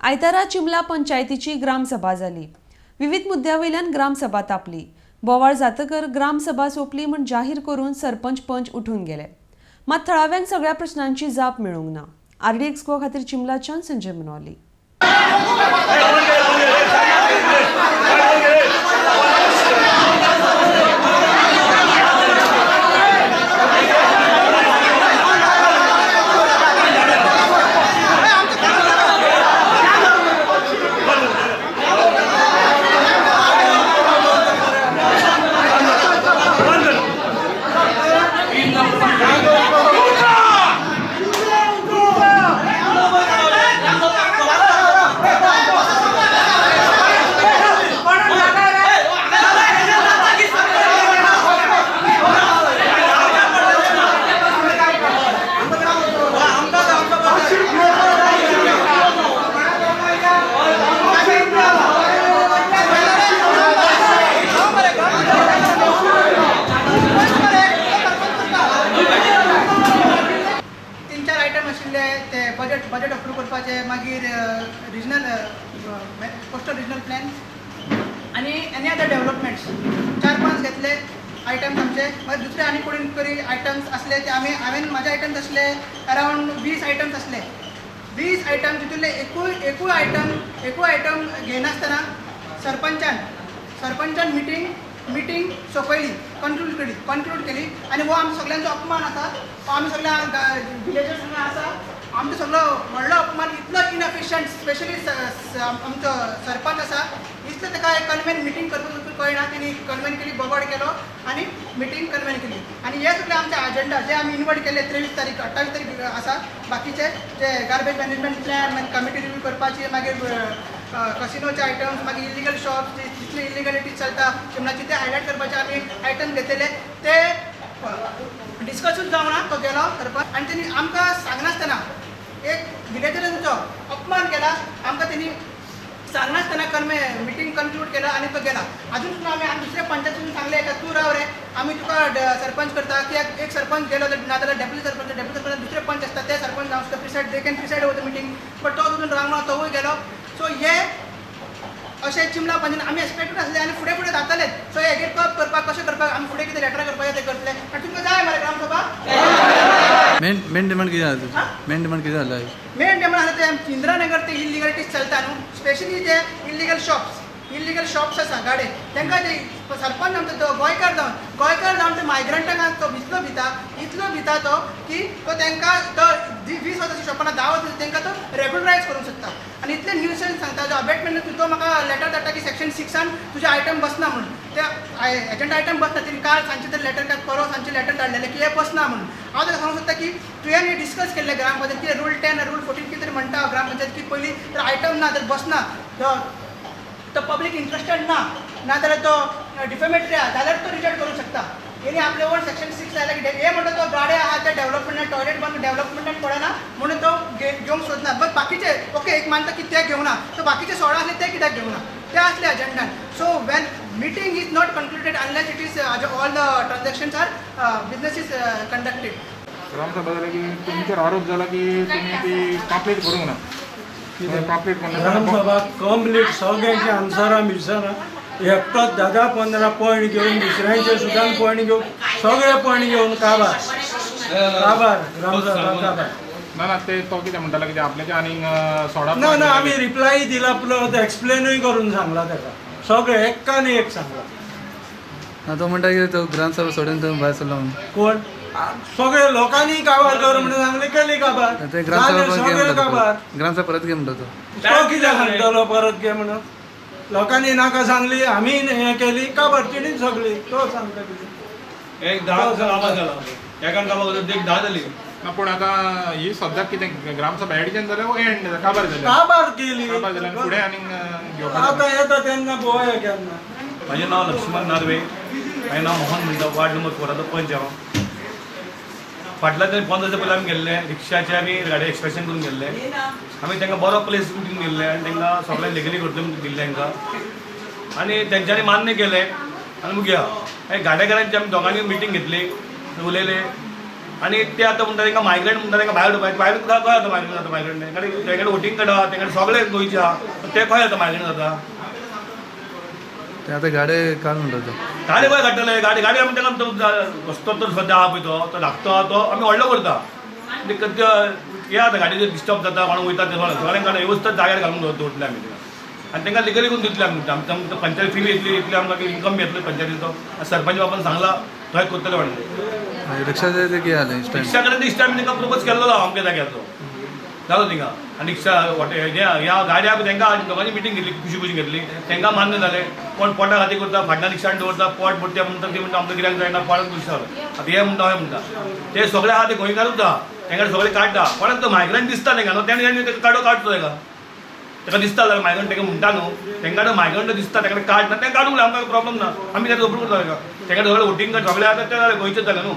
आयतारा चिमला पंचायतीची ग्रामसभा जाली। विविध मुद्द्यावयल्यान ग्रामसभा तापली। बोवाळ जातकर ग्रामसभा सोंपली म्हूण जाहीर करून सरपंच पंच उठून गेले। मात थळाव्यांक सगळ्या प्रश्नांची जाप मेळूंक ना। RDX गो खातीर चिमलाच्यान संजय मनोली। बजेट अप्रूव करपाचे, मागीर रिजनल कोस्टल रिजनल प्लॅन आनी एनी अदर डेव्हलपमेंट्स 4-5 घेतले आयटम्स आमचे। मागीर दुसरे आनी कोणी आयटम्स असले ते हांवें म्हाजे आयटम्स असले अरावंड 20 आयटम्स असले। 20 आयटम्स तितूंतले एकूय आयटम घेयनासतना सरपंचान मिटींग सोंपयली, कन्क्लूड केली आनी हो आमचो सगळ्यांचो अपमान आसा। आमी सगळ्या विलेजर्स हांगा आसा, आमचो सगळो व्हडलो अपमान, इतलो इनएफिशियंट, स्पेशली आमचो सरपंच आसा, इतलो ताका कन्वेन मिटींग करपाक कळना, तेणी कन्वेन केली, बोवाळ केलो आनी मिटींग कन्वेन केली। आनी हे सगळे आमचे अजेंडा जे आमी इन्वर्ट केले 23 तारीख 28 तारीख आसा, बाकीचे जे गार्बेज मॅनेजमेंट प्लॅन, मागीर कमिटी रिव्यू करपाची, मागीर कसिनोचे आयटम्स, मागीर इलिगल शॉप्स, जितली इलिगलिटी चलता चिमलाची ते हायलायट करपाचे आमी आयटम घेतलेले। ते डिस्कसूच जावना, तो गेलो सरपंच आनी तेणी आमकां सांगनासतना एक विलेजरांचो अपमान केला। आमकां तेणी सांगनासतना मिटींग कन्क्लूड केला आनी तो गेला। अजून सुद्दां आमी दुसऱ्या पंचायतीन सांगले का तूं राव रे, आमी तुका सरपंच करता, कित्याक एक सरपंच गेलो नाजाल्यार डेप्युटी सरपंच दुसरे पंच आसता ते सरपंच जावं शकता, preside they can preside over the meeting, but तो तितून रावना, तोवूय गेलो। सो हे अशें चिमला पंचायतीन आमी एक्सपेक्टेड आसले आनी फुडें जातलेच। सो हे कप करपाक कशें करपाक आमी फुडें कितें लेटरां करपाक ते करतले। आनी तुमकां जाय मरे ग्रामसभा मेन डिमांड कितें जाता? मेन डिमांड कितें जाला? मेन डिमांड आसा ते इंदिरानगर ते इलिगलिटीज चलता न्हू, स्पेशली जे इलिगल शॉप्स आसा गाडे, तांकां ते सरपंच आमचो तो गोंयकार जावन ते मायग्रंटांक तो इतलो भिता तो की तो तांकां तो 20 वर्साच्या शॉपांना 10 वर्सां तांकां तो रेग्युलरायज करूंक शकता। आनी इतले न्यूसन्स सांगता, जो अबेटमेंट तो म्हाका लेटर धाडटा की सेक्शन 6 तुजे आयटम बसना म्हणून, ते एजंट आयटम बसना, तेणी काल सांजचे तरी लेटर काय परवा सांजचे लेटर धाडलेले की हे बसना म्हणून। हांव ताका सांगूंक सोदता की तुवें डिस्कस केल्ले ग्रामपंचायत कितें रूल 10 रूल 14 कितें तरी म्हणटा ग्रामपंचायत की पयलीं तर आयटम ना, तर बसना, तो पब्लीक इंट्रस्टेड ना, नाजाल्यार तो डिफेमेटरी आहा जाल्यार तो रिजेक्ट करूंक शकता। हेणी आपले ओन सेक्शन 6 लायला की हे म्हणटा तो गाडे आहा ते डेव्हलपमेंटान टॉयलेट बांदून डेव्हलपमेंटान पडना म्हणून तो घेवंक सोदना। बट बाकीचे ओके एक मानता की ते घेवना, तर बाकीचे 16 आसले ते कित्याक घेवना, ते असले अजेंडान। So when meeting is not concluded unless it is all the transactions are business is conducted. Gram sabha झाला की तुमचेर आरोप झाला की तुम्ही ती कंप्लीट करूंक ना, कंप्लीट ग्रामसभा कंप्लीट सगळ्यांची आन्सरां एकटोच 10-15 पॉयंट घेवन दुसऱ्यांचे सुद्दां पॉयंट घेवन सगळे पॉयंट घेवन काबार ग्रामसभा काबार। ना ते तो कितें म्हणटालो कितें आपल्याचे आनीक 16 ना आमी रिप्लाय दिला प्लस एक्सप्लेनूय करून सांगला ताका, सगळे एकान एक सांगला। तो म्हणटा की तो ग्रामसभा सोडून तो भायर सरलो म्हणून। कोण? सगळे लोकांनी काबार कर म्हणून सांगले, केली काबार, ते ग्रामसभा सगळे काबार। ग्रामसभा परत घे म्हणटा तो कित्याक सांगतलो परत घे म्हणून? लोकांनी नाका सांगली, आमी हें केली, काबार तिणीच सगळी, तो सांगता कितें? एक 10 वर्सां कामाक गेला, एकान कामाक गेलो एक 10 जाली। पूण आतां ही सद्याक कितें ग्रामसभा एडजन जाल्या वो एंड काबार जाल्या? काबार केली, फुडें आनीक घेवपाक आतां येता तेन्ना पळोवया केन्ना। म्हजें नांव लक्ष्मण नार्वे, हांवें नांव मोहन म्हणटा, वार्ड नंबर 4 पंच हांव। फाटल्या 15 वर्सां पयलीं आमी गेल्ले रिक्षाचे आमी गाडी एक्सप्रेशन करून गेल्ले, आमी तांकां बरो प्लेस दिवन दिल्ले आनी तांकां सगळें लिगली करतले दिल्लें तांकां, आनी तेंच्यांनी मान्य केलें आनी मुगे गाडेकारांची आमी दोगांनी मिटींग घेतली, उलयले आणि ते आता म्हणतात तांकां मायग्रेंट म्हणटा तांकां भायर खंय जाता मायग्रेंट जाता मायग्रेंट तेंकडे वोटींग काडा तेंकडे सगळे गोंयचे आहा ते खंय जाता मायग्रेंट जाता ते आता गाडे काढून म्हणतात गाडी खंय काडटले गाडी आमी तांकां रस्तो तर सद्या आहा पळय तो धाकटो तो आमी व्हडलो करता हे आतां गाडीचेर डिस्टर्ब जाता कोण वयता ते सगळ्यांक वेवस्थीत जाग्यार घालून दवरतले आमी आनी तांकां लिगली करून दितले आमी आमकां पंचायत फी इतली आमकां इन्कम येतलो पंचायतीचो सरपंच बापान सांगला थंय करतले व्हडले रिक्षाचे ते कितें जालें इश्टान रिक्षा कडेन दिसता आमी तांकां प्रपोज केल्लो अमक्या जाग्याचो जालो थिंगा आनी रिक्षा ह्या गाड्याक तांकां दोगांची मिटींग घेतली खुशी घेतली तांकां मान्य जालें कोण पोटा खातीर करता फाटल्यान रिक्षान दवरता पोट भरते म्हणटा ते म्हणटा आमकां कित्याक जायना पोटाक खुशी जालो आतां हे म्हणटा हय म्हणटा ते सगळे आहा ते गोंयकारूच आहा तांकां सगळे काडटा कोणाक तो मायग्रेंट दिसता तांकां न्हू तेणें ताका काडचो ताका दिसता जाल्यार मायग्रेंट ताका म्हणटा न्हू तांकां मायग्रेंट दिसता तांकां काड ना तें काडूंक आमकां प्रॉब्लम ना आमी तें झोपून करता तांकां सगळे वोटींग सगळे आतां ते गोंयचेच जालें न्हू